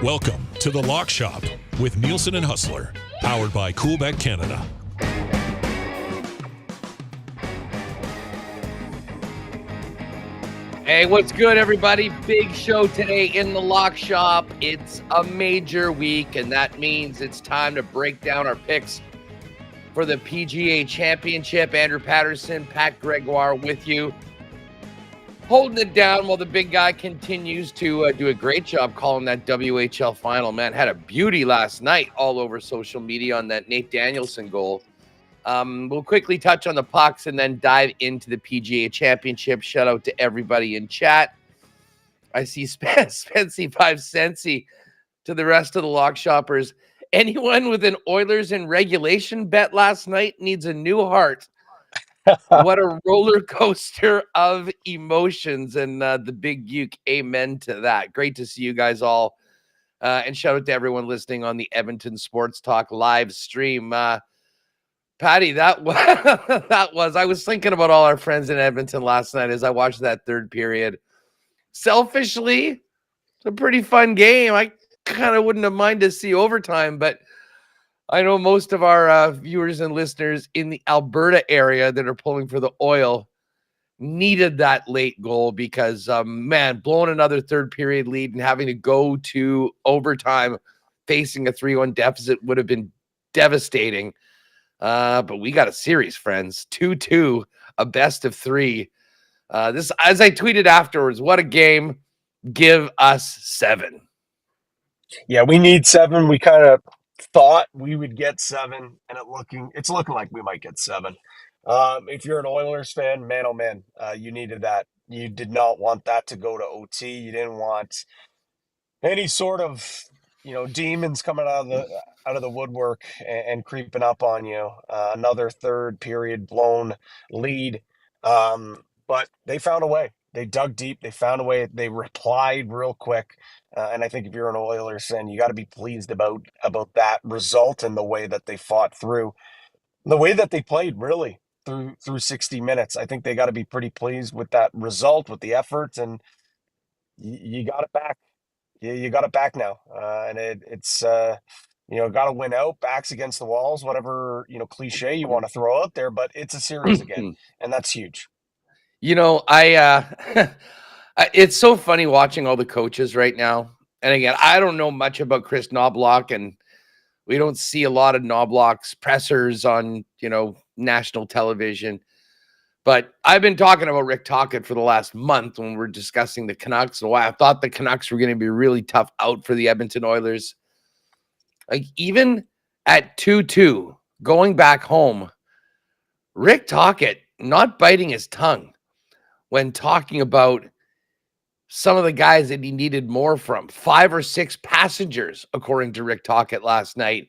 Welcome to The Lock Shop with Nielsen and Hustler, powered by Coolbet Canada. Hey, what's good, everybody? Big show today in The Lock Shop. It's a major week, and that means it's time to break down our picks for the PGA Championship. Andrew Patterson, Pat Gregoire with you, holding it down while the big guy continues to do a great job calling that WHL final. Man, had a beauty last night all over social media on that Nate Danielson goal. We'll quickly touch on the pucks and then dive into the PGA Championship. Shout out to everybody in chat. I see Spency 5 Centsy to the rest of the Lock Shoppers. Anyone with an Oilers in regulation bet last night needs a new heart. What a roller coaster of emotions, and the big uke, amen to that. Great to see you guys all, and shout out to everyone listening on the Edmonton Sports Talk live stream. Patty, that was I was thinking about all our friends in Edmonton last night as I watched that third period. Selfishly, it's a pretty fun game. I kind of wouldn't have minded to see overtime, but I know most of our viewers and listeners in the Alberta area that are pulling for the Oil needed that late goal because, man, blowing another third period lead and having to go to overtime facing a 3-1 deficit would have been devastating. But we got a series, friends. 2-2, a best of 3. This, as I tweeted afterwards, what a game. Give us 7. Yeah, we need 7. We kind of thought we would get 7, and it's looking like we might get 7. If you're an Oilers fan, man, oh man, you needed that. You did not want that to go to OT. You didn't want any sort of, demons coming out of the woodwork and creeping up on you. Another third period blown lead, but they found a way. They dug deep. They found a way. They replied real quick. And I think if you're an Oilers fan, you got to be pleased about that result and the way that they fought through, the way that they played really through 60 minutes. I think they got to be pretty pleased with that result, with the effort, and you got it back. You got it back now, and it's got to win out, backs against the walls, whatever cliche you want to throw out there, but it's a series again, and that's huge. It's so funny watching all the coaches right now. And again, I don't know much about Chris Knobloch, and we don't see a lot of Knobloch's pressers on, national television. But I've been talking about Rick Tocchet for the last month when we're discussing the Canucks and why I thought the Canucks were going to be really tough out for the Edmonton Oilers. Like, even at 2-2, going back home, Rick Tocchet not biting his tongue when talking about some of the guys that he needed more from. 5 or 6 passengers, according to Rick Tocchet last night.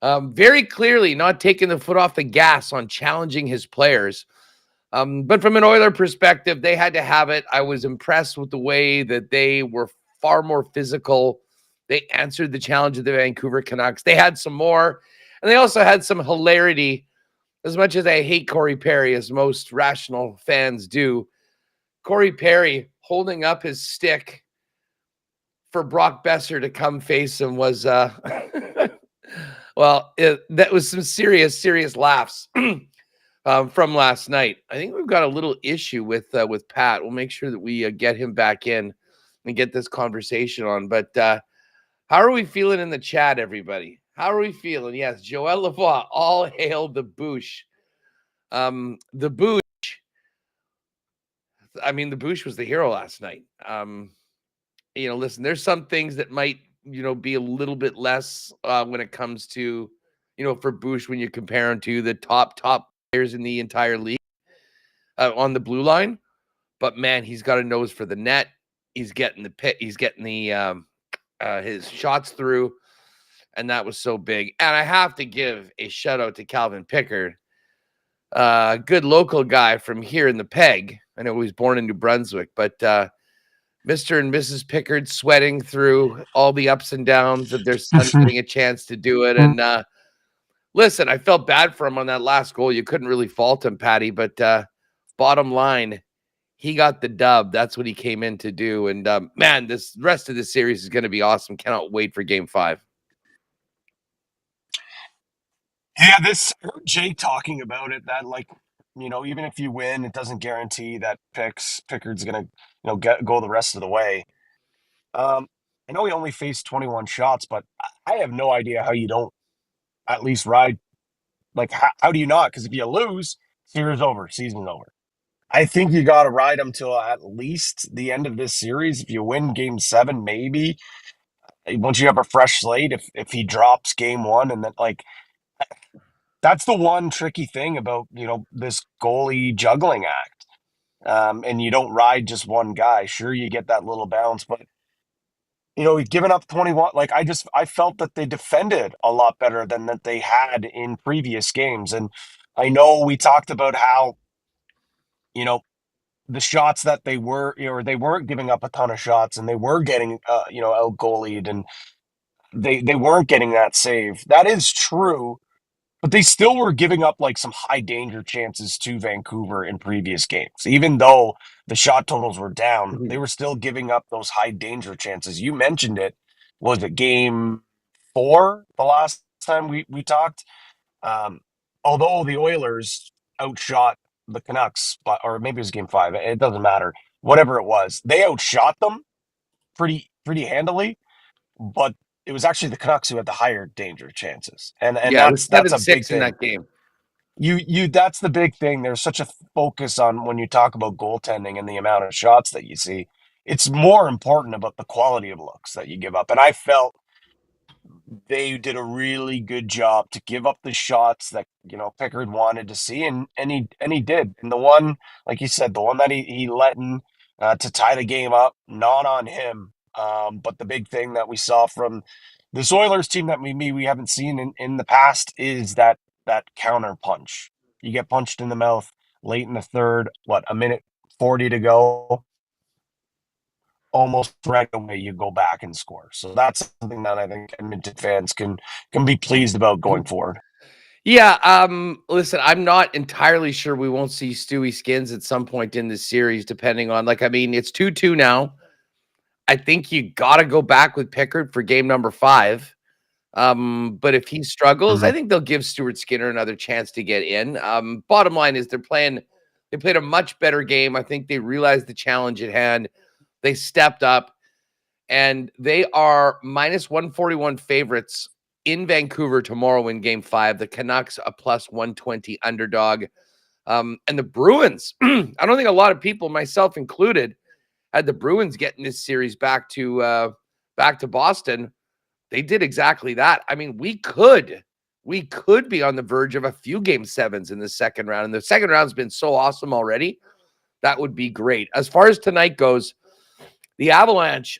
Very clearly not taking the foot off the gas on challenging his players. But from an Oiler perspective, they had to have it. I was impressed with the way that they were far more physical. They answered the challenge of the Vancouver Canucks. They had some more, and they also had some hilarity. As much as I hate Corey Perry, as most rational fans do, Corey Perry holding up his stick for Brock Besser to come face him was, that was some serious laughs from last night. I think we've got a little issue with Pat. We'll make sure that we get him back in and get this conversation on. But how are we feeling in the chat, everybody? How are we feeling? Yes, Joel Lavoie, all hail the Boosh. The Boosh. I mean, the Boosh was the hero last night. Listen, there's some things that might, be a little bit less when it comes to, for Boosh when you compare him to the top players in the entire league on the blue line. But man, he's got a nose for the net. He's getting the pit. He's getting the his shots through, and that was so big. And I have to give a shout out to Calvin Pickard, good local guy from here in the Peg. I know he was born in New Brunswick, but Mr. and Mrs. Pickard sweating through all the ups and downs of their son getting a chance to do it. And listen, I felt bad for him on that last goal. You couldn't really fault him, Patty, but bottom line, he got the dub. That's what he came in to do. And man, this rest of the series is going to be awesome. Cannot wait for Game 5. Yeah, this I heard Jay talking about it that like, even if you win, it doesn't guarantee that Pickard's gonna, go the rest of the way. Um, I know he only faced 21 shots, but I have no idea how you don't at least ride. Like, how do you not? Because if you lose, series over, season's over. I think you got to ride him till at least the end of this series. If you win Game 7, maybe once you have a fresh slate. If he drops Game 1, and then like that's the one tricky thing about this goalie juggling act. And you don't ride just one guy. Sure, you get that little bounce, but he's given up 21. Like I felt that they defended a lot better than that they had in previous games. And I know we talked about how, the shots that they weren't giving up a ton of shots and they were getting, out goalied, and they weren't getting that save. That is true. But they still were giving up like some high danger chances to Vancouver in previous games. Even though the shot totals were down, they were still giving up those high danger chances. You mentioned it. Was it Game 4 the last time we talked? Although the Oilers outshot the Canucks, or maybe it was Game 5. It doesn't matter. Whatever it was, they outshot them pretty handily. But it was actually the Canucks who had the higher danger chances, and Yeah, it was that's a big 7-6 in thing. that game. That's the big thing. There's such a focus on when you talk about goaltending and the amount of shots that you see. It's more important about the quality of looks that you give up. And I felt they did a really good job to give up the shots that Pickard wanted to see, and he did. And the one, like you said, the one that he let in to tie the game up, not on him. But the big thing that we saw from this Oilers team that we haven't seen in the past is that counter punch. You get punched in the mouth late in the third, a minute 40 to go. Almost right away you go back and score. So that's something that I think Edmonton fans can be pleased about going forward. Yeah, listen, I'm not entirely sure we won't see Stewie Skins at some point in this series, depending on it's 2-2 now. I think you gotta go back with Pickard for game number 5. But if he struggles, I think they'll give Stuart Skinner another chance to get in. Bottom line is they played a much better game. I think they realized the challenge at hand. They stepped up, and they are -141 favorites in Vancouver tomorrow in Game 5. The Canucks a +120 underdog. And the Bruins, I don't think a lot of people, myself included, had the Bruins getting this series back to Boston. They did exactly that. I mean, we could be on the verge of a few Game 7s in the second round. And the second round's been so awesome already. That would be great. As far as tonight goes, the Avalanche,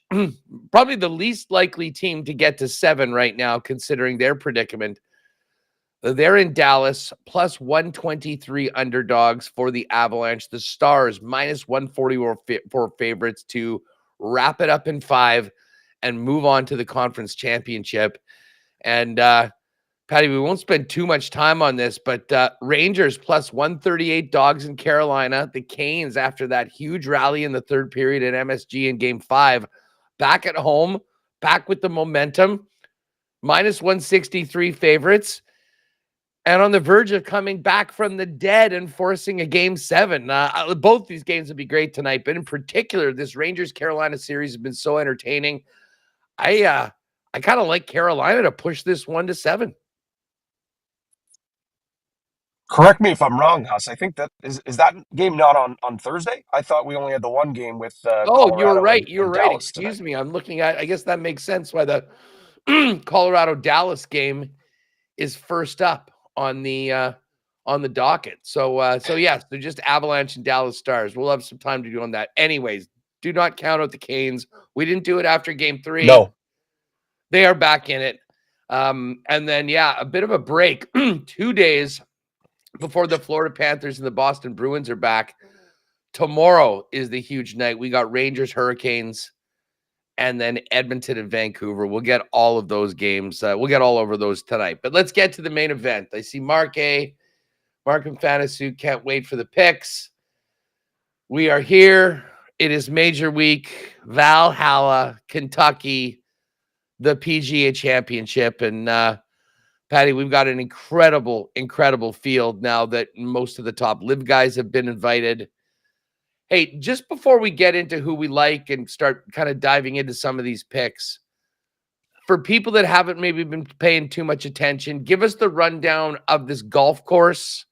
probably the least likely team to get to 7 right now, considering their predicament. They're in Dallas, +123 underdogs for the Avalanche. The Stars, -144 favorites to wrap it up in 5 and move on to the conference championship. And Patty, we won't spend too much time on this, but Rangers +138 dogs in Carolina. The Canes, after that huge rally in the third period at MSG in Game 5, back at home, back with the momentum, -163 favorites, and on the verge of coming back from the dead and forcing a Game 7. Both these games would be great tonight, but in particular, this Rangers-Carolina series has been so entertaining. I kind of like Carolina to push this 1-7. Correct me if I'm wrong, Huss. I think that is that game not on Thursday? I thought we only had the one game with Colorado. You're right. You're and right. Dallas Excuse tonight. me. I'm looking at. I guess that makes sense why the Colorado Dallas game is first up on the docket. So yes, they're just Avalanche and Dallas Stars. We'll have some time to do on that. Anyways, do not count out the Canes. We didn't do it after Game 3. No. They are back in it. And then a bit of a break. 2 days before the Florida Panthers and the Boston Bruins are back. Tomorrow is the huge night. We got Rangers, Hurricanes, and then Edmonton and Vancouver. We'll get all of those games. We'll get all over those tonight. But let's get to the main event. I see Mark and Fantasy can't wait for the picks. We are here. It is Major Week, Valhalla, Kentucky, the PGA Championship. And Patty, we've got an incredible field now that most of the top live guys have been invited. Hey, just before we get into who we like and start kind of diving into some of these picks, for people that haven't maybe been paying too much attention, give us the rundown of this golf course,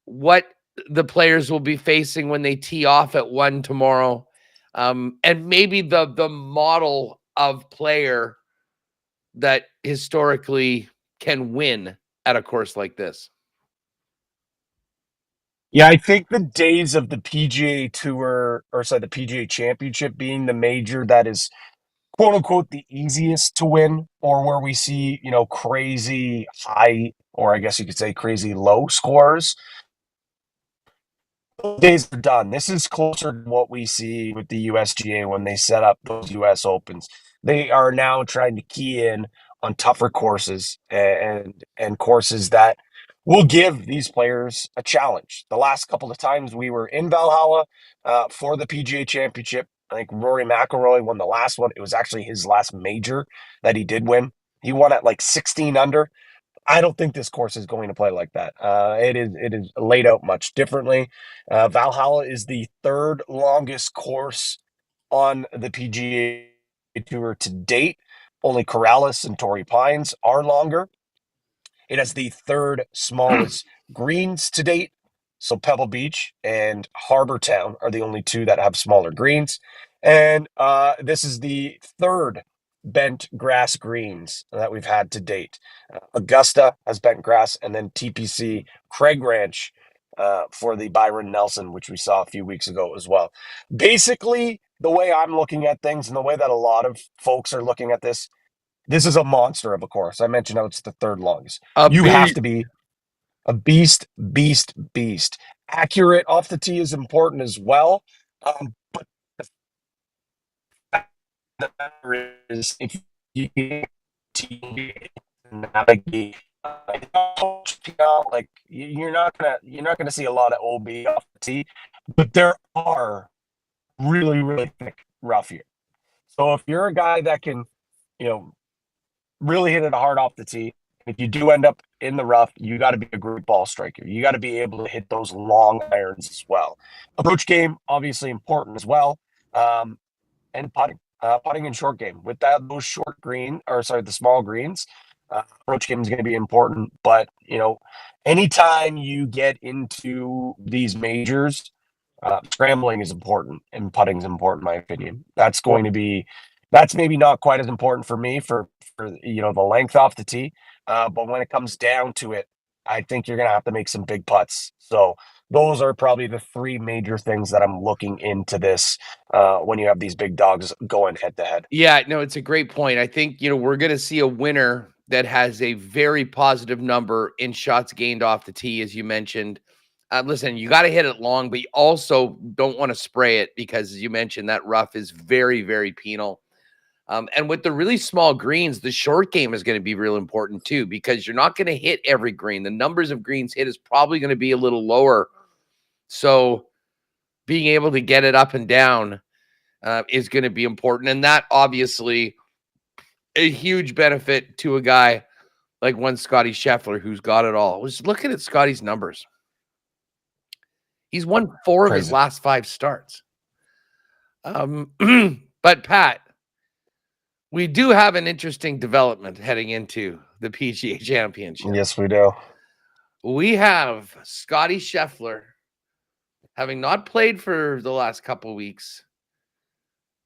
what the players will be facing when they tee off at 1 tomorrow, and maybe the model of player that historically can win at a course like this. Yeah, I think the days of the PGA Tour, or sorry, the PGA Championship being the major that is quote unquote the easiest to win, or where we see, crazy high, or I guess you could say crazy low scores, those days are done. This is closer to what we see with the USGA when they set up those US Opens. They are now trying to key in on tougher courses and courses that will give these players a challenge. The last couple of times we were in Valhalla for the PGA Championship, I think Rory McIlroy won the last one. It was actually his last major that he did win. He won at like 16 under. I don't think this course is going to play like that. It is laid out much differently. Valhalla is the third longest course on the PGA Tour to date. Only Corrales and Torrey Pines are longer. It has the third smallest greens to date. So Pebble Beach and Harbor Town are the only two that have smaller greens. And this is the third bent grass greens that we've had to date. Augusta has bent grass, and then TPC Craig Ranch for the Byron Nelson, which we saw a few weeks ago as well. Basically, the way I'm looking at things and the way that a lot of folks are looking at this is a monster of a course. I mentioned how it's the third longest. You have to be a beast. Accurate off the tee is important as well. But the matter is, if you navigate, like you're not gonna see a lot of OB off the tee, but there are really thick rough here. So if you're a guy that can, really hit it hard off the tee, if you do end up in the rough, you got to be a great ball striker. You got to be able to hit those long irons as well. Approach game, obviously important as well. And putting and short game. With that, those the small greens, approach game is going to be important. But, anytime you get into these majors, scrambling is important and putting is important, in my opinion. That's maybe not quite as important for me for the length off the tee. But when it comes down to it, I think you're going to have to make some big putts. So those are probably the three major things that I'm looking into this when you have these big dogs going head to head. Yeah, no, it's a great point. I think, we're going to see a winner that has a very positive number in shots gained off the tee, as you mentioned. Listen, you got to hit it long, but you also don't want to spray it because, as you mentioned, that rough is very penal. And with the really small greens, the short game is going to be real important too, because you're not going to hit every green. The numbers of greens hit is probably going to be a little lower. So being able to get it up and down is going to be important. And that obviously a huge benefit to a guy like one Scotty Scheffler, who's got it all. Just looking at Scotty's numbers. He's won 4 of his last 5 starts. But Pat, we do have an interesting development heading into the PGA Championship. Yes, we do. We have Scotty Scheffler, having not played for the last couple of weeks,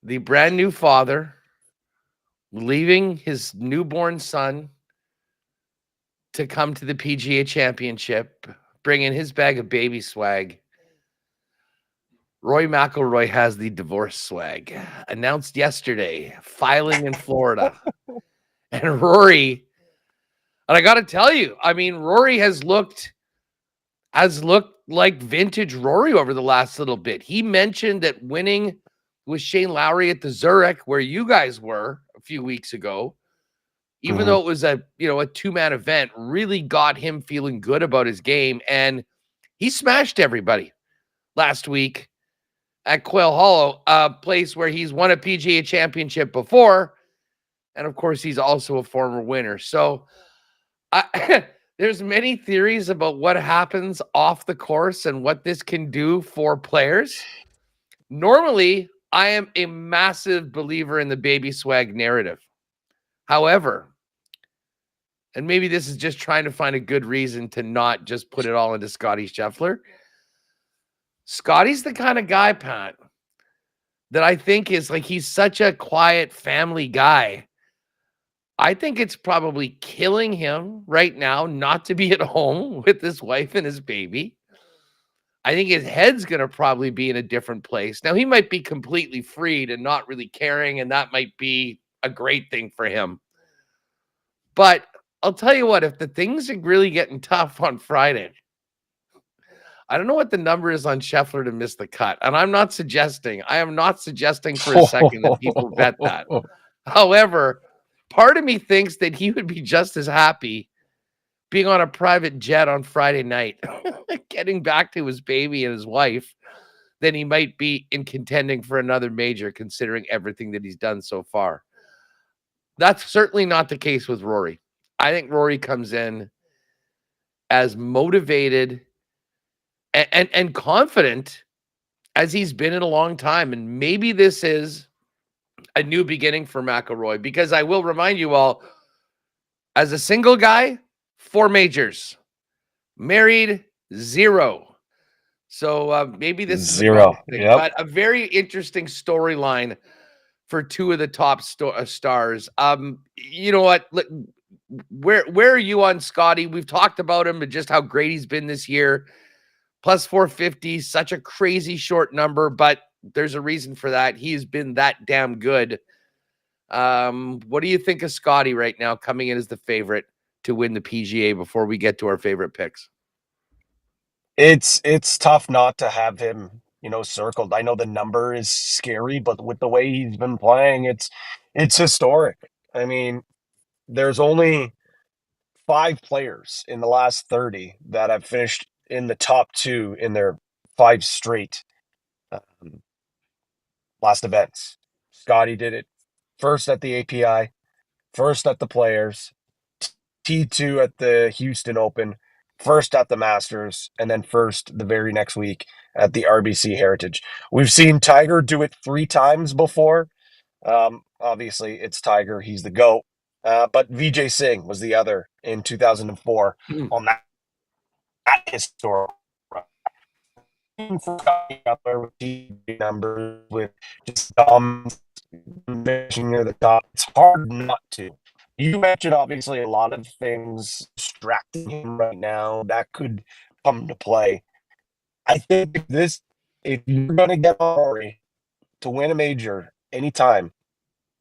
the brand new father, leaving his newborn son to come to the PGA Championship, bringing his bag of baby swag. Rory McIlroy has the divorce swag, announced yesterday, filing in Florida. And Rory, and I got to tell you, I mean, Rory has looked like vintage Rory over the last little bit. He mentioned that winning with Shane Lowry at the Zurich, where you guys were a few weeks ago, even though it was a 2-man event, really got him feeling good about his game. And he smashed everybody last week at Quail Hollow, a place where he's won a PGA Championship before. And of course, he's also a former winner. So there's many theories about what happens off the course and what this can do for players. Normally, I am a massive believer in the baby swag narrative. However, and maybe this is just trying to find a good reason to not just put it all into Scottie Scheffler. Scotty's the kind of guy, Pat, that I think is like, he's such a quiet family guy. I think it's probably killing him right now not to be at home with his wife and his baby. I think his head's going to probably be in a different place. Now, he might be completely freed and not really caring, and that might be a great thing for him. But I'll tell you what, if the things are really getting tough on Friday, I don't know what the number is on Scheffler to miss the cut. And I am not suggesting for a second that people bet that. However, part of me thinks that he would be just as happy being on a private jet on Friday night, getting back to his baby and his wife, than he might be in contending for another major, considering everything that he's done so far. That's certainly not the case with Rory. I think Rory comes in as motivated and confident as he's been in a long time. And maybe this is a new beginning for McIlroy, because I will remind you all, as a single guy, 4 majors, married 0. So maybe this is 0. Yep. But a very interesting storyline for 2 of the top stars. You know what? Where are you on Scotty? We've talked about him and just how great he's been this year. Plus 450, such a crazy short number, but there's a reason for that. He has been that damn good. What do you think of Scotty right now, coming in as the favorite to win the PGA before we get to our favorite picks? It's tough not to have him, circled. I know the number is scary, but with the way he's been playing, it's historic. I mean, there's only 5 players in the last 30 that have finished in the top 2 in their 5 straight last events. Scotty did it first at the API, first at the Players, T2 at the Houston Open, first at the Masters, and then first the very next week at the RBC Heritage. We've seen Tiger do it 3 times before. Obviously, it's Tiger. He's the GOAT. But Vijay Singh was the other in 2004 on that historical run. Up there with TV numbers, with just finishing near the top. It's hard not to. You mentioned obviously a lot of things distracting him right now that could come to play. I think if you're going to get Rory to win a major anytime,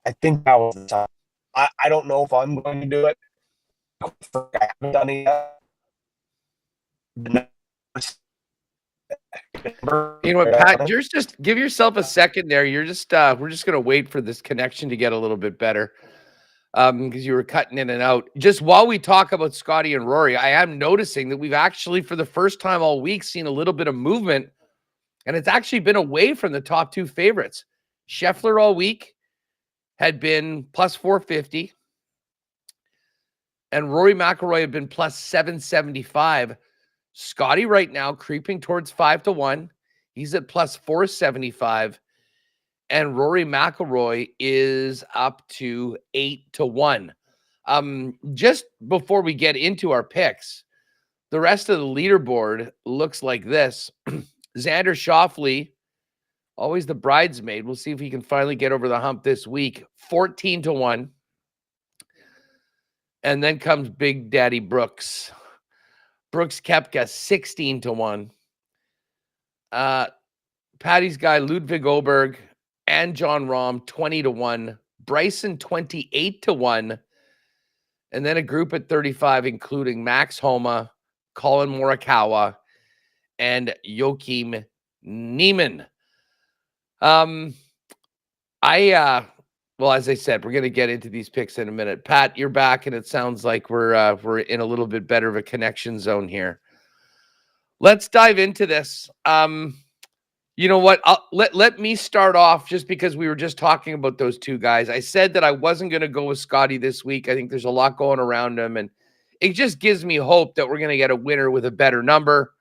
I think that was the time. I don't know if I'm going to do it. I haven't done it yet. You know what, Pat? Just give yourself a second there. We're just going to wait for this connection to get a little bit better, because you were cutting in and out. Just while we talk about Scotty and Rory, I am noticing that we've actually, for the first time all week, seen a little bit of movement, and it's actually been away from the top 2 favorites. Scheffler all week had been plus 450, and Rory McIlroy had been plus 775. Scotty right now creeping towards 5-1. He's at plus 475, and Rory McIlroy is up to 8-1. Just before we get into our picks, the rest of the leaderboard looks like this. Xander Schauffele, always the bridesmaid. We'll see if he can finally get over the hump this week. 14-1. And then comes Big Daddy Brooks. Brooks Koepka, 16-1. Patty's guy, Ludwig Oberg, and John Rahm, 20-1. Bryson, 28-1. And then a group at 35, including Max Homa, Colin Morikawa, and Joachim Neiman. Well, as I said, we're going to get into these picks in a minute. Pat, you're back, and it sounds like we're in a little bit better of a connection zone here. Let's dive into this. You know what? Let me start off just because we were just talking about those two guys. I said that I wasn't going to go with Scotty this week. I think there's a lot going around him, and it just gives me hope that we're going to get a winner with a better number.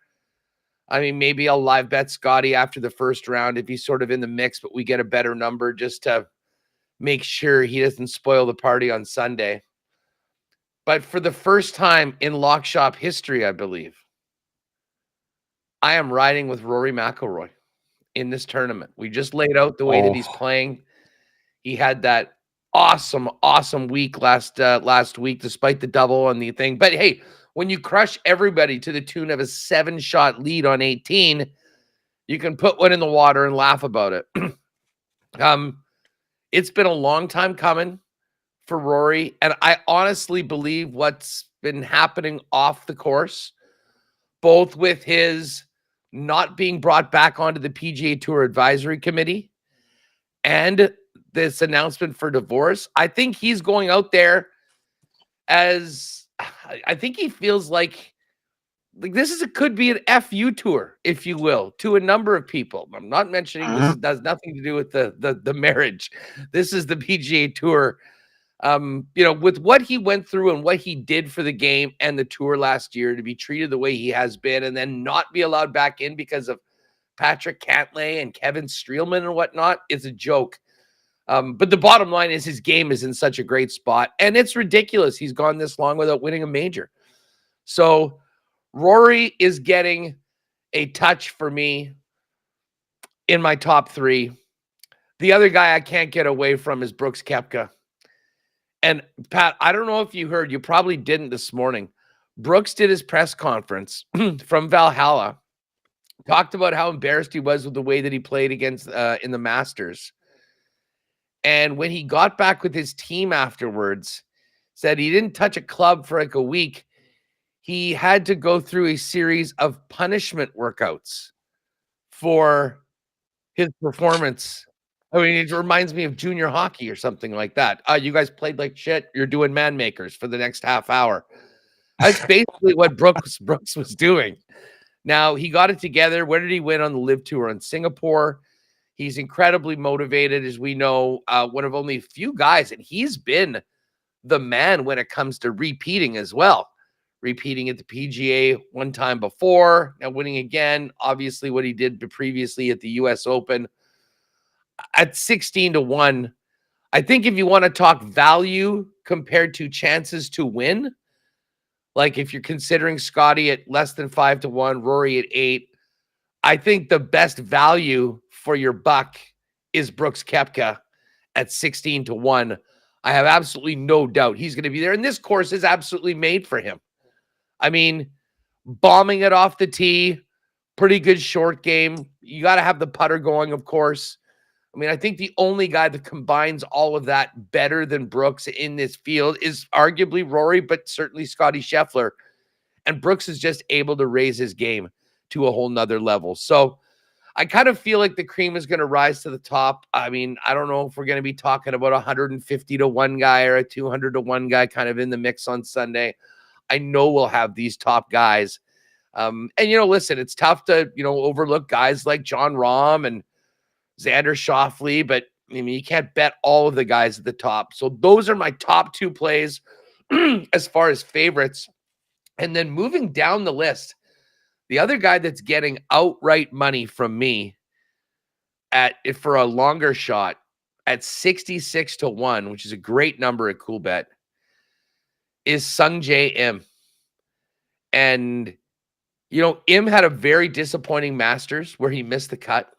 I mean, maybe I'll live bet Scotty after the first round if he's sort of in the mix, but we get a better number just to make sure he doesn't spoil the party on Sunday. But for the first time in Lock Shop history, I believe, I am riding with Rory McIlroy in this tournament. We just laid out the way that he's playing. He had that awesome week last week, despite the double and the thing. But hey, when you crush everybody to the tune of a 7-shot lead on 18, you can put one in the water and laugh about it. It's been a long time coming for Rory, and I honestly believe what's been happening off the course, both with his not being brought back onto the PGA Tour Advisory Committee and this announcement for divorce, I think he's going out there as, I think he feels like this could be an FU tour, if you will, to a number of people. I'm not mentioning this does nothing to do with the marriage. This is the PGA Tour. With what he went through and what he did for the game and the tour last year, to be treated the way he has been and then not be allowed back in because of Patrick Cantlay and Kevin Streelman and whatnot is a joke. But the bottom line is his game is in such a great spot, and it's ridiculous he's gone this long without winning a major. So Rory is getting a touch for me in my top 3. The other guy I can't get away from is Brooks Koepka. And Pat, I don't know if you heard, you probably didn't this morning. Brooks did his press conference from Valhalla, talked about how embarrassed he was with the way that he played against in the Masters. And when he got back with his team afterwards, said he didn't touch a club for like a week. He had to go through a series of punishment workouts for his performance. I mean, it reminds me of junior hockey or something like that. You guys played like shit. You're doing man makers for the next half hour. That's basically what Brooks was doing. Now, he got it together. Where did he win on the Live Tour in Singapore? He's incredibly motivated, as we know, one of only a few guys, and he's been the man when it comes to repeating as well. Repeating at the PGA one time before, now winning again. Obviously, what he did previously at the U.S. Open. At 16-1, I think if you want to talk value compared to chances to win, like if you're considering Scotty at less than 5-1, Rory at 8, I think the best value for your buck is Brooks Koepka at 16-1. I have absolutely no doubt he's going to be there. And this course is absolutely made for him. I mean, bombing it off the tee, pretty good short game. You got to have the putter going, of course. I mean, I think the only guy that combines all of that better than Brooks in this field is arguably Rory, but certainly Scotty Scheffler. And Brooks is just able to raise his game to a whole nother level. So I kind of feel like the cream is going to rise to the top. I mean, I don't know if we're going to be talking about 150-1 guy or a 200-1 guy kind of in the mix on Sunday. I know we'll have these top guys. And, listen, it's tough to, overlook guys like John Rahm and Xander Schauffele, but I mean, you can't bet all of the guys at the top. So those are my top 2 plays as far as favorites. And then moving down the list, the other guy that's getting outright money from me for a longer shot at 66-1, which is a great number at Coolbet, is Sungjae Im. And, Im had a very disappointing Masters where he missed the cut.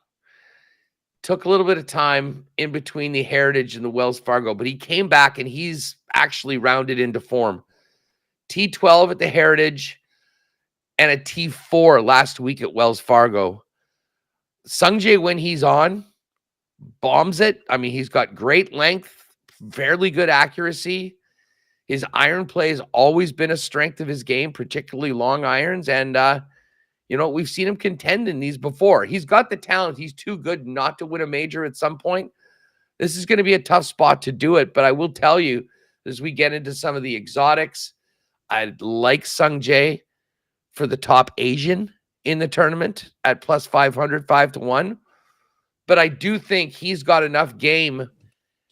Took a little bit of time in between the Heritage and the Wells Fargo, but he came back and he's actually rounded into form. T12 at the Heritage and a T4 last week at Wells Fargo. Sungjae, when he's on, bombs it. I mean, he's got great length, fairly good accuracy. His iron play has always been a strength of his game, particularly long irons. And, we've seen him contend in these before. He's got the talent. He's too good not to win a major at some point. This is going to be a tough spot to do it. But I will tell you, as we get into some of the exotics, I'd like Sungjae for the top Asian in the tournament at plus 500, 5-1. but I do think he's got enough game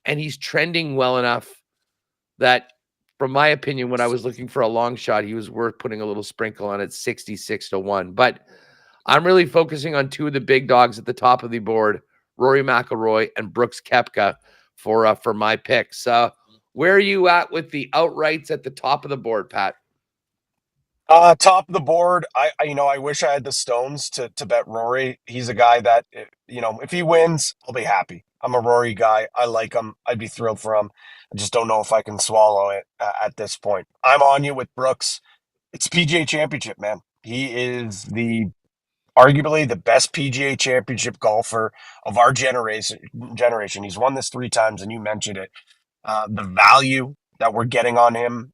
and he's trending well enough that, from my opinion, when I was looking for a long shot, he was worth putting a little sprinkle on at 66-1. But I'm really focusing on two of the big dogs at the top of the board, Rory McIlroy and Brooks Koepka, for my picks. Where are you at with the outrights at the top of the board, Pat? Top of the board, I wish I had the stones to bet Rory. He's a guy that, if he wins, I'll be happy. I'm a Rory guy. I like him. I'd be thrilled for him. I just don't know if I can swallow it at this point. I'm on you with Brooks. It's PGA Championship, man. He is arguably the best PGA Championship golfer of our generation. He's won this 3 times, and you mentioned it. The value that we're getting on him,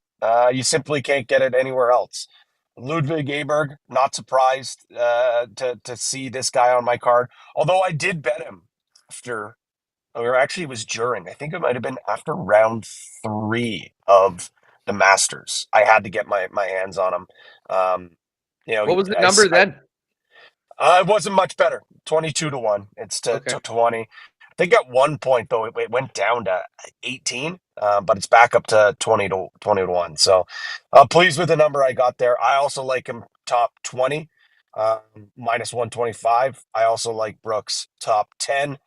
you simply can't get it anywhere else. Ludwig Aberg, not surprised to see this guy on my card. Although I did bet him after, or actually it was during, I think it might have been after round 3 of the Masters. I had to get my hands on him. What was the number then? It wasn't much better. 22-1. It's to 20. I think at one point though it went down to 18, but it's back up to 20-1. So pleased with the number I got there. I also like him top 20, minus 125. I also like Brooks top 10.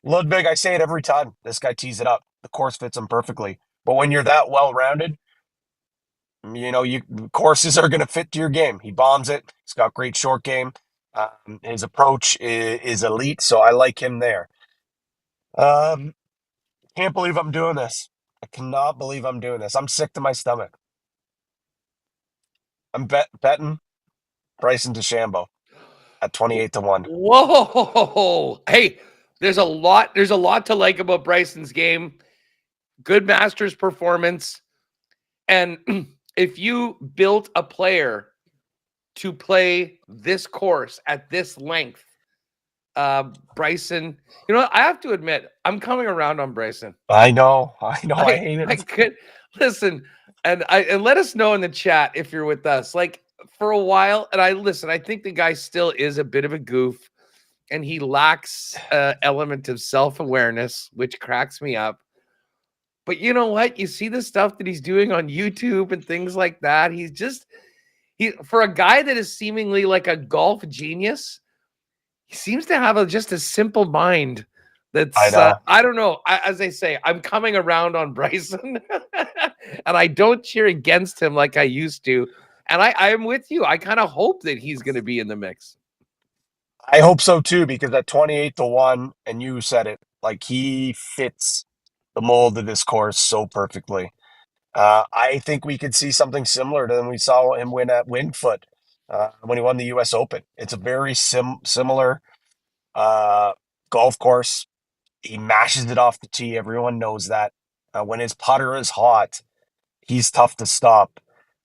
Ludwig, I say it every time. This guy tees it up. The course fits him perfectly. But when you're that well-rounded, courses are going to fit to your game. He bombs it. He's got great short game. His approach is elite, so I like him there. Can't believe I'm doing this. I cannot believe I'm doing this. I'm sick to my stomach. I'm betting Bryson DeChambeau at 28-1. Whoa! Hey, there's a lot to like about Bryson's game. Good Masters performance, and if you built a player to play this course at this length, Bryson, I have to admit, I'm coming around on Bryson. I know. I hate it. Listen, and let us know in the chat if you're with us. Like, for a while, and I think the guy still is a bit of a goof, and he lacks element of self-awareness, which cracks me up. But you know what? You see the stuff that he's doing on YouTube and things like that. He for a guy that is seemingly like a golf genius, he seems to have just a simple mind. That's I don't know. As I say, I'm coming around on Bryson, and I don't cheer against him like I used to. And I am with you. I kind of hope that he's going to be in the mix. I hope so too, because at 28-1, and you said it, like he fits the mold of this course so perfectly. I think we could see something similar to when we saw him win at Wingfoot when he won the U.S. Open. It's a very similar golf course. He mashes it off the tee. Everyone knows that. When his putter is hot, he's tough to stop.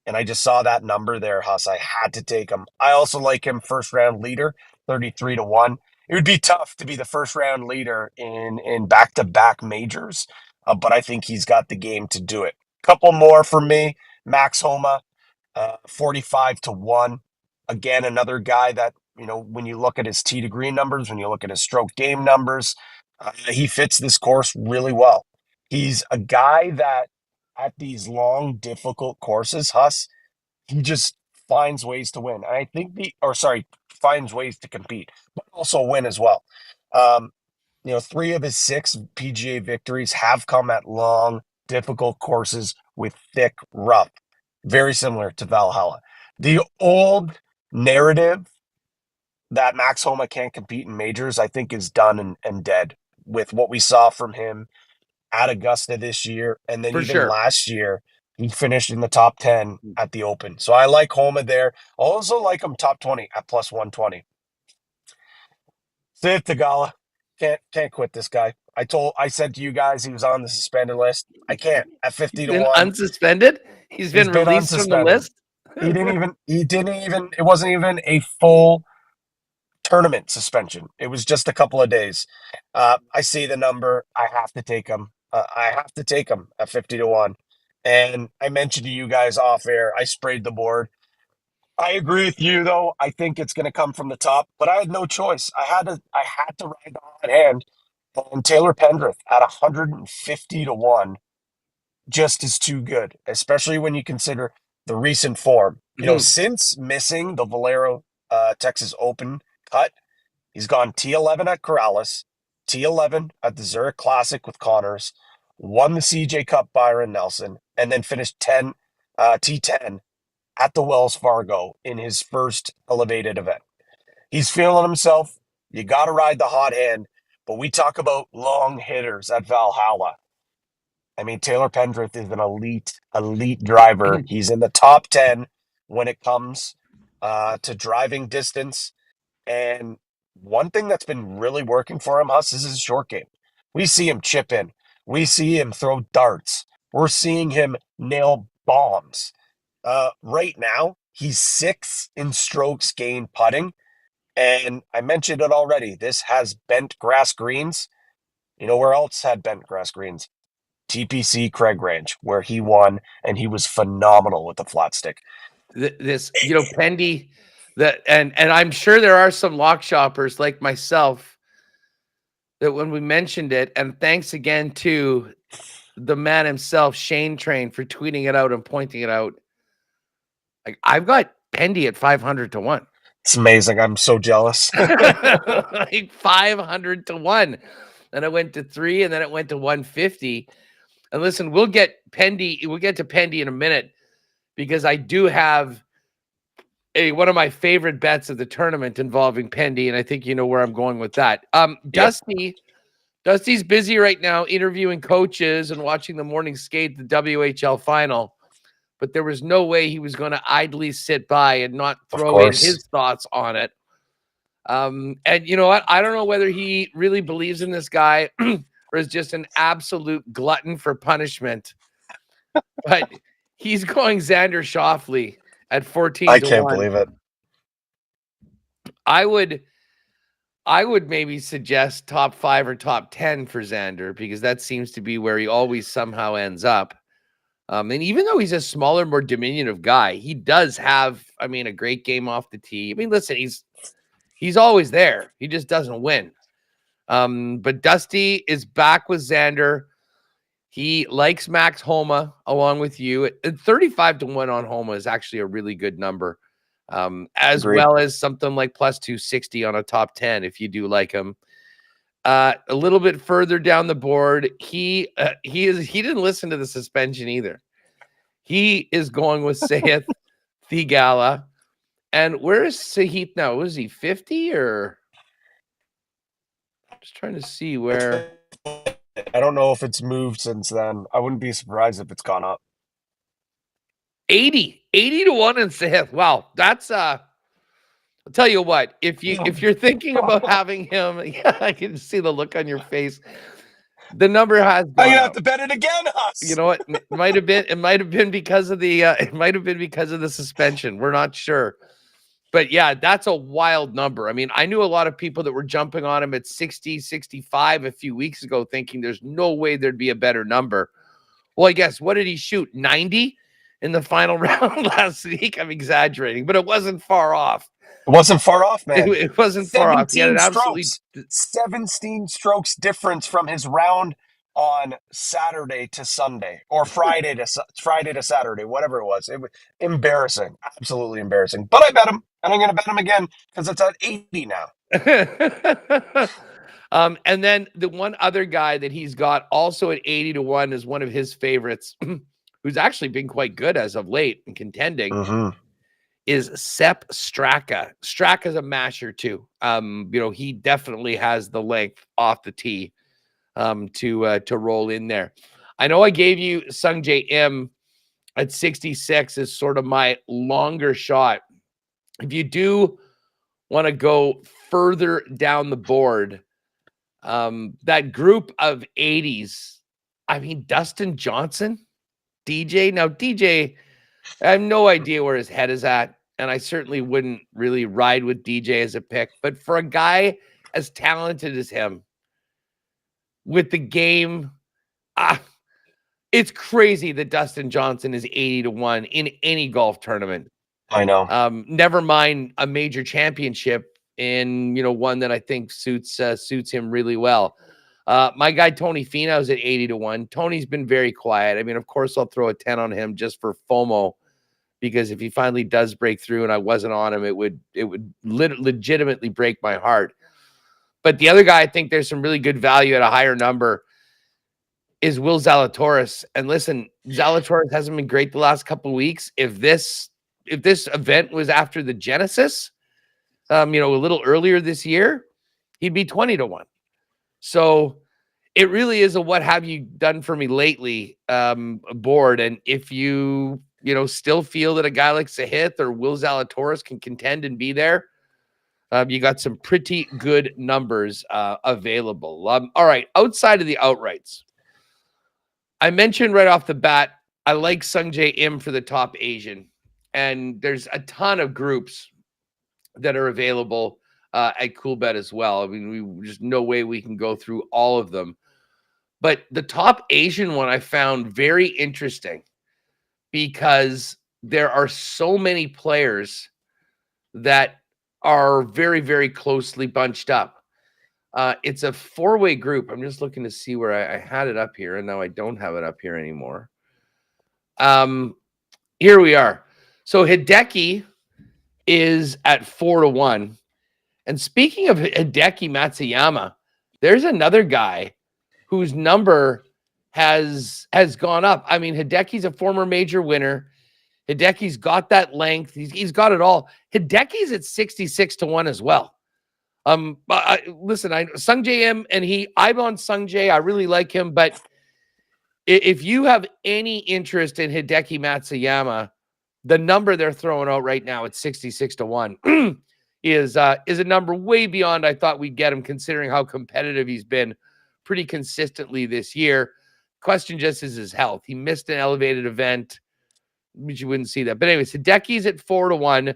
And I just saw that number there, Huss. I had to take him. I also like him first round leader, 33-1. It would be tough to be the first round leader in back-to-back majors, but I think he's got the game to do it. Couple more for me. Max Homa, 45-1. Again, another guy that, when you look at his tee to green numbers, when you look at his stroke game numbers, he fits this course really well. He's a guy that at these long, difficult courses, Huss, he just finds ways to win. And I think finds ways to compete, but also win as well. 3 of his 6 PGA victories have come at long, difficult courses with thick rough, very similar to Valhalla. The old narrative that Max Homa can't compete in majors, I think, is done and dead with what we saw from him at Augusta this year, and then last year, he finished in the top 10 at the Open. So I like Homa there. I also like him top 20 at plus 120. Sid Tagala. Can't quit this guy. I said to you guys he was on the suspended list. I can't. At 50-1. Unsuspended? He's been released from the list? He didn't even it wasn't even a full tournament suspension. It was just a couple of days. I see the number. I have to take him. I have to take him at 50-1. And I mentioned to you guys off air, I sprayed the board. I agree with you, though. I think it's going to come from the top, but I had no choice. I had to ride the hot hand, and Taylor Pendrith at 150 to 1 just is too good, especially when you consider the recent form. Since missing the Valero Texas Open cut, he's gone T11 at Corrales, T11 at the Zurich Classic with Connors, won the CJ Cup Byron Nelson, and then finished T10 at the Wells Fargo in his first elevated event. He's feeling himself. You got to ride the hot hand, but we talk about long hitters at Valhalla. I mean, Taylor Pendrith is an elite driver. He's in the top 10 when it comes to driving distance. And one thing that's been really working for him, Huss, is his short game. We see him chip in. We see him throw darts. We're seeing him nail bombs. Right now, he's 6th in strokes gained putting. And I mentioned it already. This has bent grass greens. You know where else had bent grass greens? TPC Craig Range, where he won, and he was phenomenal with the flat stick. Pendy, and I'm sure there are some lock shoppers like myself that when we mentioned it, and thanks again to the man himself, Shane Train, for tweeting it out and pointing it out. Like, I've got Pendy at 500 to 1. It's amazing. I'm so jealous. Like 500 to 1. Then it went to 3, and then it went to 150. And listen, we'll get to Pendy in a minute, because I do have one of my favorite bets of the tournament involving Pendy, and I think you know where I'm going with that. Dusty's busy right now interviewing coaches and watching the morning skate, the WHL final, but there was no way he was going to idly sit by and not throw in his thoughts on it. And you know what? I don't know whether he really believes in this guy or is just an absolute glutton for punishment, but he's going Xander Schauffele at 14 to 1. I can't believe it. I would maybe suggest top 5 or top 10 for Xander, because that seems to be where he always somehow ends up. And even though he's a smaller, more diminutive guy, he does have, a great game off the tee. Listen, he's always there. He just doesn't win. But Dusty is back with Xander. He likes Max Homa along with you. 35 to 1 on Homa is actually a really good number. As Agreed. Well as something like plus 260 on a top 10 if you do like him. A little bit further down the board, he didn't listen to the suspension either. He is going with Sahith Theegala. And where is Sahith now? Was he 50 or? I'm just trying to see where. I don't know if it's moved since then. I wouldn't be surprised if it's gone up. 80 to 1 in Sahith. Wow, that's I'll tell you what, if you're thinking about having him, yeah, I can see the look on your face. The number has gone you up. have to bet it again, Huss. You know what? It might have been because of the suspension. We're not sure. But yeah, that's a wild number. I knew a lot of people that were jumping on him at 60, 65 a few weeks ago, thinking there's no way there'd be a better number. Well, I guess, what did he shoot? 90 in the final round last week? I'm exaggerating, but it wasn't far off. It wasn't far off, man. It wasn't far off. He had an 17 strokes difference from his round on Saturday to Sunday, or Friday to Saturday, whatever it was. It was embarrassing, absolutely embarrassing. But I bet him, and I'm going to bet him again because it's at 80 now. And then the one other guy that he's got also at 80 to 1 is one of his favorites, who's actually been quite good as of late and contending. Is Sepp Straka. Straka's a masher too. He definitely has the length off the tee to roll in there. I know I gave you Sung J M at 66 as sort of my longer shot. If you do want to go further down the board, that group of 80s, Dustin Johnson, DJ. Now, DJ, I have no idea where his head is at, and I certainly wouldn't really ride with DJ as a pick. But for a guy as talented as him, with the game, it's crazy that Dustin Johnson is 80 to 1 in any golf tournament. I know. Never mind a major championship in, one that I think suits him really well. My guy Tony Finau's at 80-1. Tony's been very quiet. I mean, of course, I'll throw a 10 on him just for FOMO, because if he finally does break through and I wasn't on him, it would legitimately break my heart. But the other guy I think there's some really good value at a higher number is Will Zalatoris. And listen, Zalatoris hasn't been great the last couple of weeks. If this event was after the Genesis, a little earlier this year, he'd be 20-1. So it really is a what have you done for me lately board. And if you still feel that a guy like Sahith or Will Zalatoris can contend and be there, you got some pretty good numbers available. All right, outside of the outrights, I mentioned right off the bat, I like Sung Jae Im for the top Asian. And there's a ton of groups that are available at Coolbet as well. I mean, there's no way we can go through all of them. But the top Asian one I found very interesting because there are so many players that are very, very closely bunched up. It's a four-way group. I'm just looking to see where I had it up here, and now I don't have it up here anymore. Here we are. So Hideki is at 4-1. And speaking of Hideki Matsuyama, there's another guy whose number has gone up. I mean, Hideki's a former major winner. Hideki's got that length. He's got it all. Hideki's at 66-1 as well. Listen, Sung Jae Im, and I'm on Sung Jae. I really like him, but if you have any interest in Hideki Matsuyama, the number they're throwing out right now at 66-1 is a number way beyond I thought we'd get him, considering how competitive he's been pretty consistently this year. Question just is his health. He missed an elevated event, which you wouldn't see that. But anyways, Hideki's at 4-1,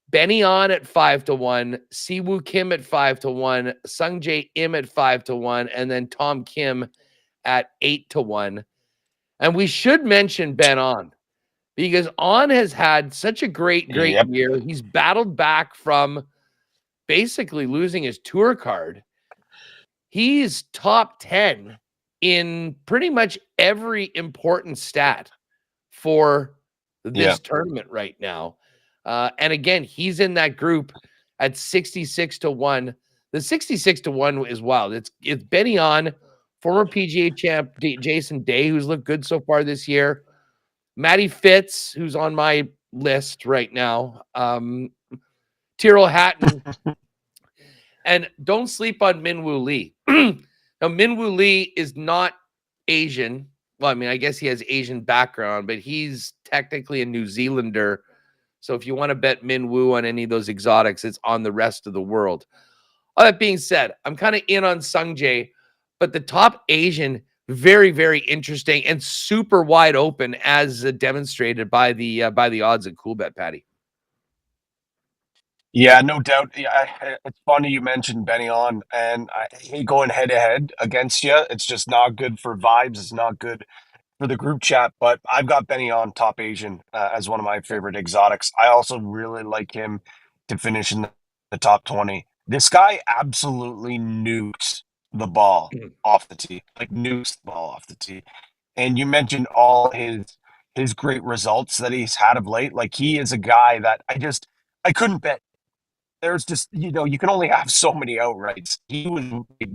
Benny On at 5-1, Siwoo Kim at 5-1, Sung Jae Im at 5-1, and then Tom Kim at 8-1. And we should mention Ben On, because On has had such a great year. He's battled back from basically losing his tour card. He's top 10 in pretty much every important stat for this tournament right now. And again, he's in that group at 66-1. The 66-1 is wild. It's Benny On, former PGA champ Jason Day, who's looked good so far this year. Matty Fitz, who's on my list right now. Tyrrell Hatton. And don't sleep on Minwoo Lee. Now, Minwoo Lee is not Asian. Well, I mean, I guess he has Asian background, but he's technically a New Zealander. So if you want to bet Minwoo on any of those exotics, it's on the rest of the world. All that being said, I'm kind of in on Sung Jae, but the top Asian, very, very interesting and super wide open, as demonstrated by the odds at Coolbet, Patty. Yeah, no doubt. Yeah, it's funny you mentioned Benny On, and I hate going head to head against you. It's just not good for vibes. It's not good for the group chat. But I've got Benny On top Asian as one of my favorite exotics. I also really like him to finish in the top 20. This guy absolutely nukes the ball off the tee, like nukes the ball off the tee. And you mentioned all his great results that he's had of late. Like, he is a guy that I couldn't bet. There's just, you can only have so many outrights. He was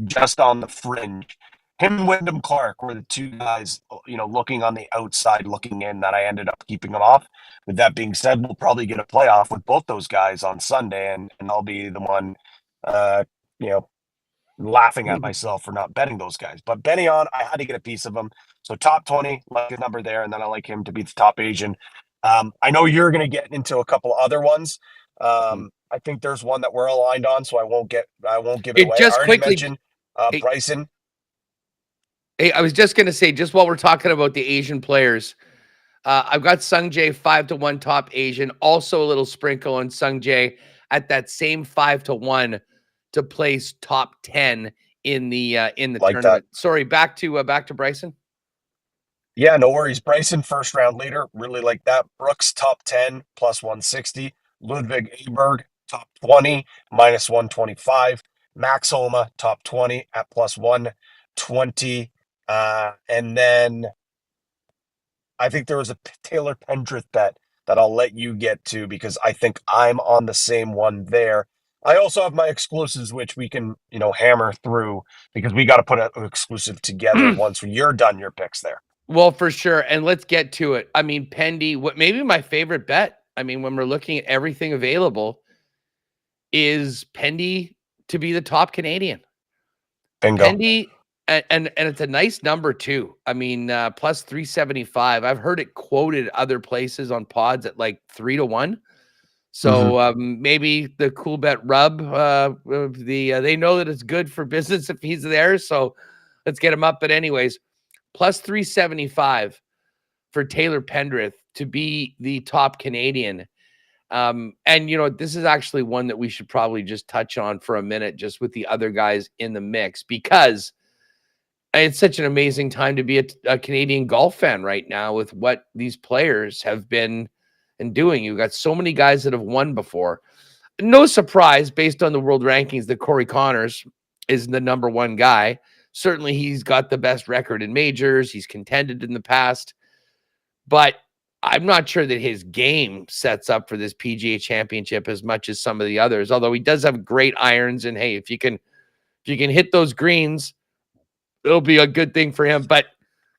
just on the fringe. Him and Wyndham Clark were the two guys, looking on the outside, looking in, that I ended up keeping them off. With that being said, we'll probably get a playoff with both those guys on Sunday, and I'll be the one, laughing at myself for not betting those guys. But Benny On, I had to get a piece of him. So top 20, like his number there, and then I like him to be the top Asian. I know you're going to get into a couple other ones. I think there's one that we're aligned on, so I won't give it away. Just I already quickly mentioned Bryson. Hey, I was just going to say, just while we're talking about the Asian players, I've got Sung Jae 5-1 top Asian. Also a little sprinkle on Sung Jae at that same 5-1 to place top 10 in the Like tournament. that. Sorry, back to Bryson. Yeah, no worries. Bryson, first round leader. Really like that. Brooks, top 10, plus 160. Ludwig Aberg, top 20, minus 125. Max Homa, top 20 at plus 120. And then I think there was a Taylor Pendrith bet that I'll let you get to because I think I'm on the same one there. I also have my exclusives, which we can, hammer through because we got to put an exclusive together once you're done your picks there. Well, for sure. And let's get to it. I mean, Pendy, what maybe my favorite bet, I mean, when we're looking at everything available, is Pendy to be the top Canadian. Bingo. Pendy, and it's a nice number too. I mean, plus 375. I've heard it quoted other places on pods at like 3-1. So maybe the Coolbet rub, they know that it's good for business if he's there. So let's get him up. But anyways, plus 375 for Taylor Pendrith to be the top Canadian. And this is actually one that we should probably just touch on for a minute, just with the other guys in the mix, because it's such an amazing time to be a Canadian golf fan right now with what these players have been and doing. You've got so many guys that have won before. No surprise, based on the world rankings, that Corey Connors is the number one guy. Certainly, he's got the best record in majors. He's contended in the past. But I'm not sure that his game sets up for this PGA Championship as much as some of the others, although he does have great irons. And, hey, if you can hit those greens, it'll be a good thing for him. But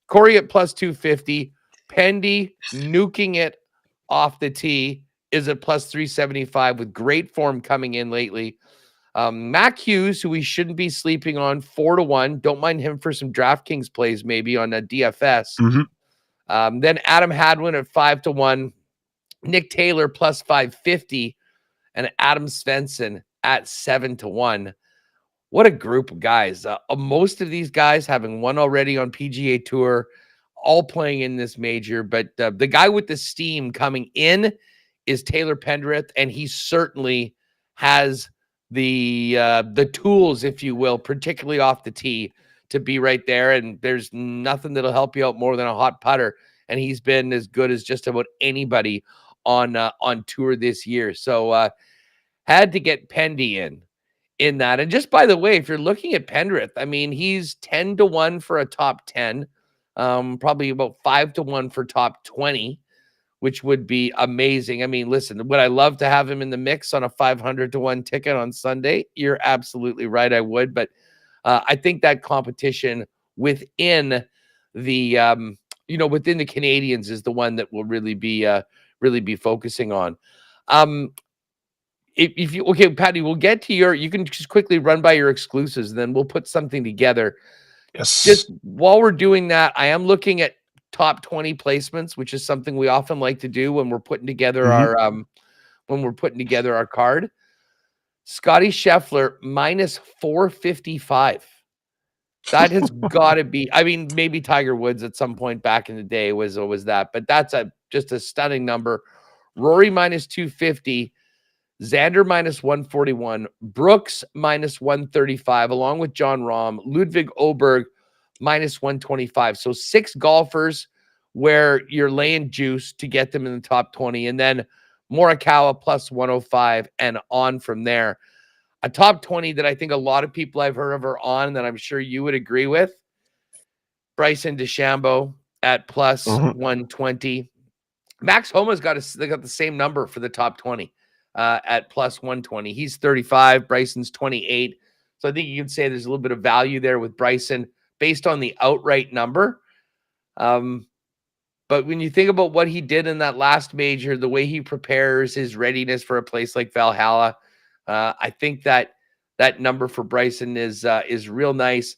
Corey at plus 250, Pendy nuking it off the tee is at plus 375 with great form coming in lately. Mac Hughes, who we shouldn't be sleeping on, 4-1. Don't mind him for some DraftKings plays maybe on a DFS. Then Adam Hadwin at 5-1. Nick Taylor plus 550. And Adam Svensson at 7-1. What a group of guys. Most of these guys having won already on PGA Tour, all playing in this major. But the guy with the steam coming in is Taylor Pendrith, and he certainly has the tools, if you will, particularly off the tee, to be right there. And there's nothing that'll help you out more than a hot putter. And he's been as good as just about anybody on tour this year. So had to get Pendy in that. And just by the way, if you're looking at Pendrith, I mean, he's 10-1 for a top 10, probably about 5-1 for top 20, which would be amazing. I mean, listen, would I love to have him in the mix on a 500-1 ticket on Sunday? You're absolutely right, I would. But I think that competition within the within the Canadians is the one that we'll really be focusing on. If you okay, Patty, we'll get to you can just quickly run by your exclusives, and then we'll put something together. Yes. Just while we're doing that, I am looking at top 20 placements, which is something we often like to do when we're putting together our card. Scotty Scheffler minus 455. That has got to be. I mean, maybe Tiger Woods at some point back in the day was that, but that's just a stunning number. Rory minus 250. Xander minus 141, Brooks minus 135, along with John Rahm, Ludwig Oberg minus 125. So 6 golfers where you're laying juice to get them in the top 20. And then Morikawa plus 105 and on from there. A top 20 that I think a lot of people I've heard of are on, that I'm sure you would agree with. Bryson DeChambeau at plus 120. Max Homa's got the same number for the top 20. At plus 120. He's 35. Bryson's 28. So I think you can say there's a little bit of value there with Bryson based on the outright number. But when you think about what he did in that last major, the way he prepares, his readiness for a place like Valhalla, I think that number for Bryson is real nice.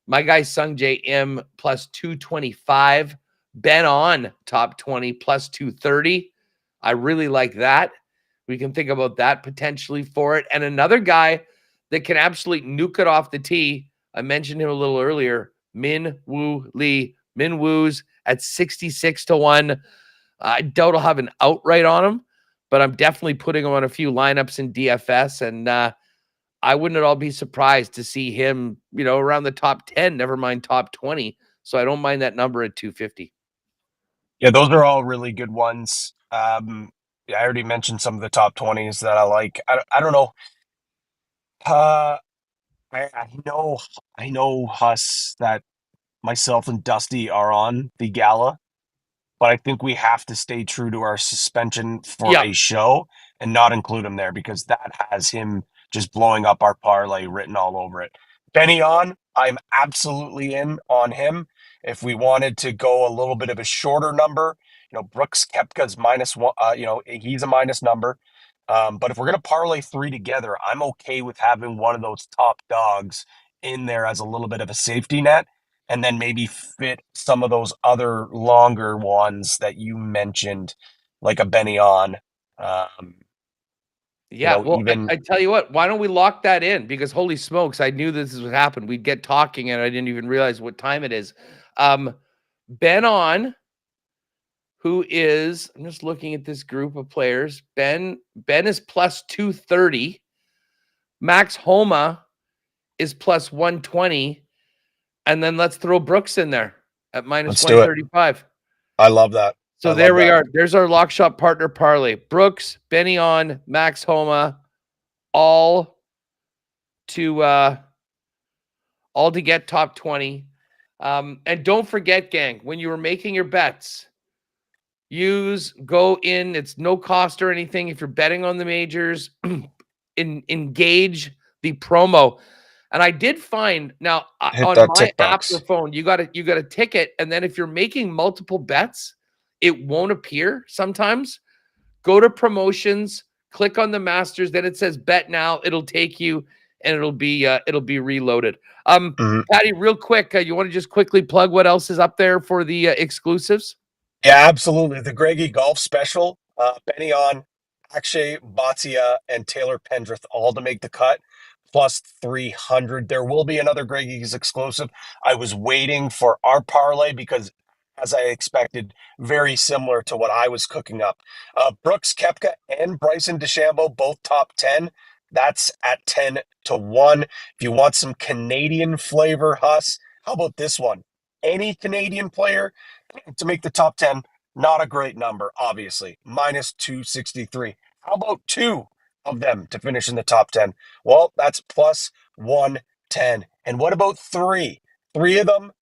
My guy Sungjae M plus 225. Ben on top 20 plus 230. I really like that. We can think about that potentially for it. And another guy that can absolutely nuke it off the tee, I mentioned him a little earlier, Min Woo Lee. Min Woo's at 66-1. I doubt I'll have an outright on him, but I'm definitely putting him on a few lineups in DFS. And I wouldn't at all be surprised to see him, around the top 10, never mind top 20. So I don't mind that number at 250. Yeah, those are all really good ones. Yeah, I already mentioned some of the top 20s that I like. I don't know. Uh, I know Huss that myself and Dusty are on the gala, but I think we have to stay true to our suspension for Yeah. a show and not include him there because that has him just blowing up our parlay written all over it. Benny on, I'm absolutely in on him. If we wanted to go a little bit of a shorter number, Brooks Koepka's minus one, he's a minus number. But if we're going to parlay three together, I'm okay with having one of those top dogs in there as a little bit of a safety net and then maybe fit some of those other longer ones that you mentioned, like a Benny on. Um, Yeah, well, even I tell you what, why don't we lock that in? Because holy smokes, I knew this would happen. We'd get talking and I didn't even realize what time it is. Ben on, who is, I'm just looking at this group of players. Ben is plus 230. Max Homa is plus 120. And then let's throw Brooks in there at minus let's do it. 135. I love that. So there we are. There's our lock shop partner parlay. Brooks, Benny on, Max Homa, all to get top 20. And don't forget, gang, when you were making your bets, go in. It's no cost or anything. If you're betting on the majors, engage the promo. And I did find now on my app or phone, you got a ticket, and then if you're making multiple bets, it won't appear sometimes. Go to promotions, click on the Masters, then it says bet now. It'll take you, and it'll be reloaded. Patty, real quick, you want to just quickly plug what else is up there for the exclusives? Yeah, absolutely. The Greggy Golf Special, Benny on, Akshay Bhatia, and Taylor Pendrith all to make the cut, plus 300. There will be another Greggy's exclusive. I was waiting for our parlay because, as I expected, very similar to what I was cooking up. Brooks Koepka and Bryson DeChambeau, both top 10. That's at 10-1. If you want some Canadian flavor, Huss, how about this one? Any Canadian player to make the top 10, not a great number, obviously. Minus 263. How about two of them to finish in the top 10? Well, that's plus 110. And what about three? Three of them,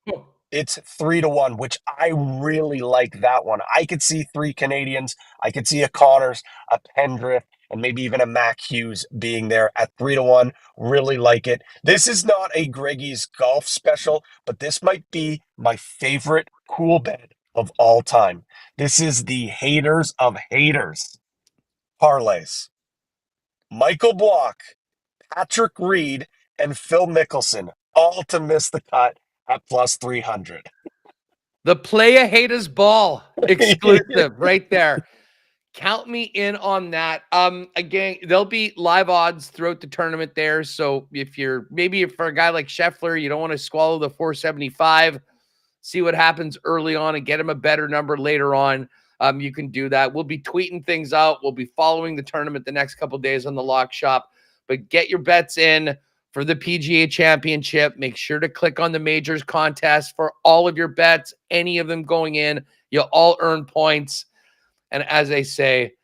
it's 3-1, which I really like that one. I could see three Canadians. I could see a Connors, a Pendrith, and maybe even a Mac Hughes being there at 3-1. Really like it. This is not a Greggy's golf special, but this might be my favorite Coolbet of all time. This is the haters of haters parlays. Michael Block, Patrick Reed, and Phil Mickelson, all to miss the cut at plus 300. The Playa Haters Ball exclusive right there. Count me in on that. Again, there'll be live odds throughout the tournament there. So if for a guy like Scheffler, you don't want to swallow the 475, see what happens early on and get him a better number later on. You can do that. We'll be tweeting things out. We'll be following the tournament the next couple of days on the Lock Shop. But get your bets in for the PGA Championship. Make sure to click on the Majors contest for all of your bets. Any of them going in, you'll all earn points. And as I say,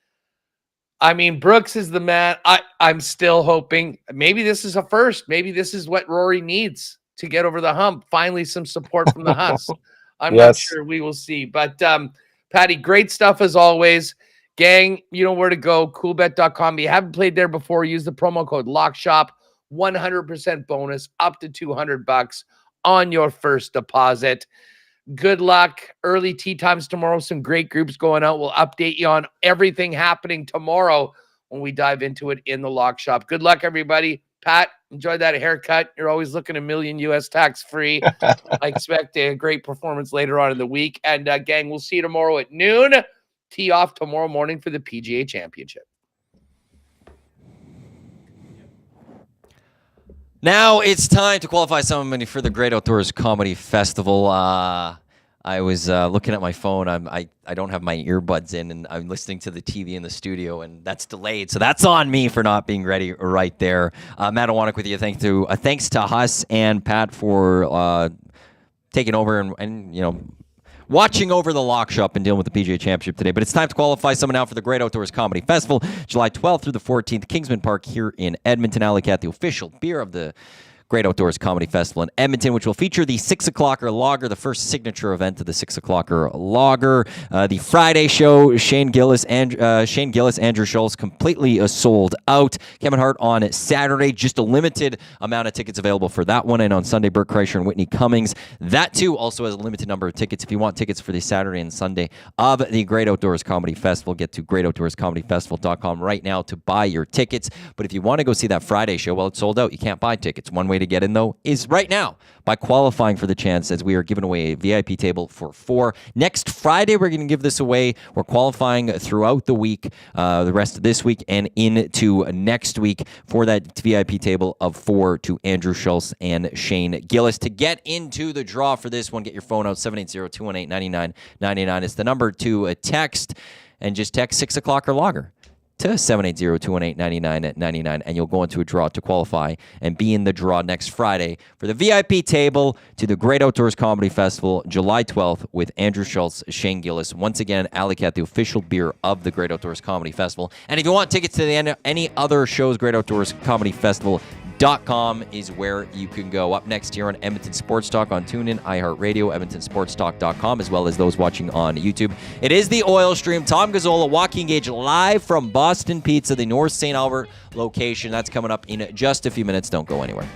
I mean, Brooks is the man. I'm still hoping maybe this is a first. Maybe this is what Rory needs to get over the hump. Finally, some support from the Huss. I'm not sure. We will see. But Patty, great stuff as always. Gang, you know where to go. Coolbet.com. If you haven't played there before, use the promo code LOCKSHOP. 100% bonus up to $200 on your first deposit. Good luck. Early tee times tomorrow. Some great groups going out. We'll update you on everything happening tomorrow when we dive into it in the Lock Shop. Good luck, everybody. Pat, enjoy that haircut. You're always looking $1 million US tax-free. I expect a great performance later on in the week. And gang, we'll see you tomorrow at noon. Tee off tomorrow morning for the PGA Championship. Now it's time to qualify somebody for the Great Outdoors Comedy Festival. I was looking at my phone. I don't have my earbuds in, and I'm listening to the TV in the studio, and that's delayed. So that's on me for not being ready right there. Matt Owanek with you. Thanks to Huss and Pat for taking over, and watching over the lock shop and dealing with the PGA Championship today. But it's time to qualify someone out for the Great Outdoors Comedy Festival, July 12th through the 14th, Kingsman Park here in Edmonton. Alley Cat, the official beer of the Great Outdoors Comedy Festival in Edmonton, which will feature the 6 O'Clocker Lager, the first signature event of the 6 O'Clocker Lager. The Friday show, Shane Gillis, Andrew Schultz, completely sold out. Kevin Hart on Saturday, just a limited amount of tickets available for that one. And on Sunday, Burt Kreischer and Whitney Cummings. That, too, also has a limited number of tickets. If you want tickets for the Saturday and Sunday of the Great Outdoors Comedy Festival, get to greatoutdoorscomedyfestival.com right now to buy your tickets. But if you want to go see that Friday show, well, it's sold out. You can't buy tickets. One way to get in, though, is right now by qualifying for the chance, as we are giving away a VIP table for 4. Next Friday, we're going to give this away. We're qualifying throughout the week, the rest of this week and into next week for that VIP table of 4 to Andrew Schultz and Shane Gillis. To get into the draw for this one, get your phone out, 780-218-9999. It's the number to text, and just text 6 O'Clocker Lager to 780-218-9999, and you'll go into a draw to qualify and be in the draw next Friday for the VIP table to the Great Outdoors Comedy Festival, July 12th, with Andrew Schultz, Shane Gillis. Once again, Alley Cat, the official beer of the Great Outdoors Comedy Festival. And if you want tickets to any other shows, Great Outdoors Comedy Festival.com is where you can go. Up next here on Edmonton Sports Talk on TuneIn, iHeartRadio, EdmontonSportsTalk.com, as well as those watching on YouTube. It is the Oil Stream. Tom Gazzola, Joaquin Gage, live from Boston Pizza, the North St. Albert location. That's coming up in just a few minutes. Don't go anywhere.